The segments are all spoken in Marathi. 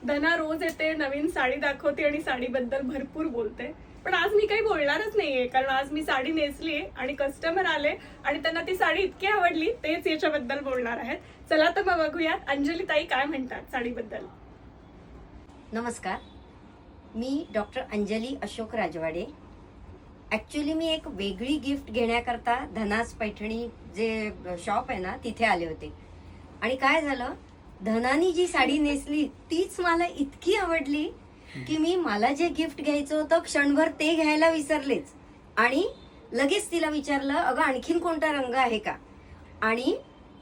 धना रोज येते, नवीन साडी दाखवते आणि साडीबद्दल भरपूर बोलते. पण आज मी काही बोलणारच नाहीये, कारण आज मी साडी नेसलीये आणि कस्टमर आले आणि त्यांना ती साडी इतकी आवडली, तेच याच्याबद्दल बोलणार आहेत. चला तर मग बघूयात अंजली ताई काय म्हणतात साडीबद्दल. नमस्कार, मी डॉक्टर अंजली अशोक राजवाडे. ॲक्च्युली मी एक वेगळी गिफ्ट घेण्याकरता धनास पैठणी जे शॉप आहे ना तिथे आले होते. आणि काय झालं, धनानी जी साडी नेसली तीच मला इतकी आवडली की मी मला जे गिफ्ट घ्यायचं होतं क्षणभर ते घ्यायला विसरलेच. आणि लगेच तिला विचारलं, अगं आणखीन कोणता रंग आहे का? आणि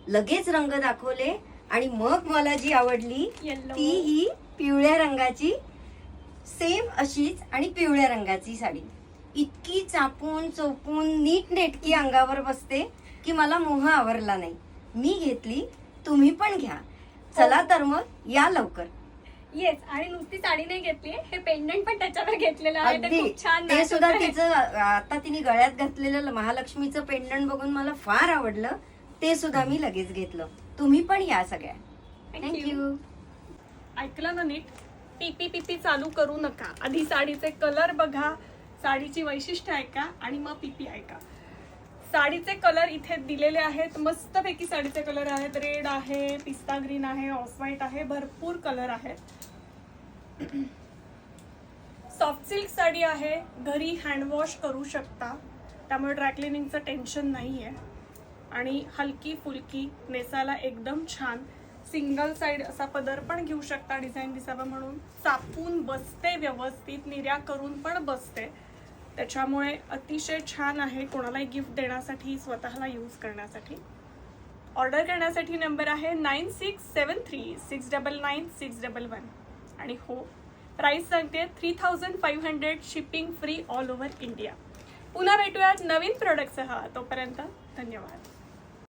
लगेच रंग दाखवले आणि मग मला जी आवडली Yellow. ती ही पिवळ्या रंगाची, सेम अशीच आणि पिवळ्या रंगाची साडी. इतकी चापून चोपून नीट नेटकी अंगावर बसते की मला मोह आवरला नाही. मी घेतली, तुम्ही पण घ्या. चला तर मग या लवकर. येस, आणि नुसती साडी नाही घेतली, हे पेंडंट पण त्याच्यावर घेतलेलं आहे, ते अगदी खूप छान ते match सुद्धा होतंय. तिचं आता तिने गळ्यात घातलेलं महालक्ष्मीचं पेंडंट बघून मला फार आवडलं. ते सुद्धा मी लगेच घेतलं. तुम्ही पण या सगळ्या. Thank you. थँक्यू. ऐकलं ना नीट, पीपी पीपी चालू करू नका. आधी साडीचे कलर बघा, साडीची वैशिष्ट्य ऐका आणि मग पीपी ऐका. साडीचे कलर इथे दिलेले आहेत, मस्तपैकी साडीचे कलर आहेत. रेड आहे, पिस्ता ग्रीन आहे, ऑफ व्हाईट आहे, भरपूर कलर आहेत. सॉफ्ट सिल्क साडी आहे, घरी हँडवॉश करू शकता, त्यामुळे ड्रायक्लिनिंगचं टेन्शन नाहीये. आणि हलकी फुलकी, नेसायला एकदम छान. सिंगल साइड असा पदर पण घेऊ शकता डिझाईन दिसावं म्हणून. चापून बसते व्यवस्थित, निर्या करून पण बसते, त्याच्यामुळे अतिशय छान आहे कोणालाही गिफ्ट देण्यासाठी, स्वतःला यूज करण्यासाठी. ऑर्डर करण्यासाठी नंबर आहे 9673699611. आणि हो, प्राइस सांगते 3500, shipping free all over India. पुन्हा भेटूयात नवीन प्रोडक्टसह. तोपर्यंत धन्यवाद.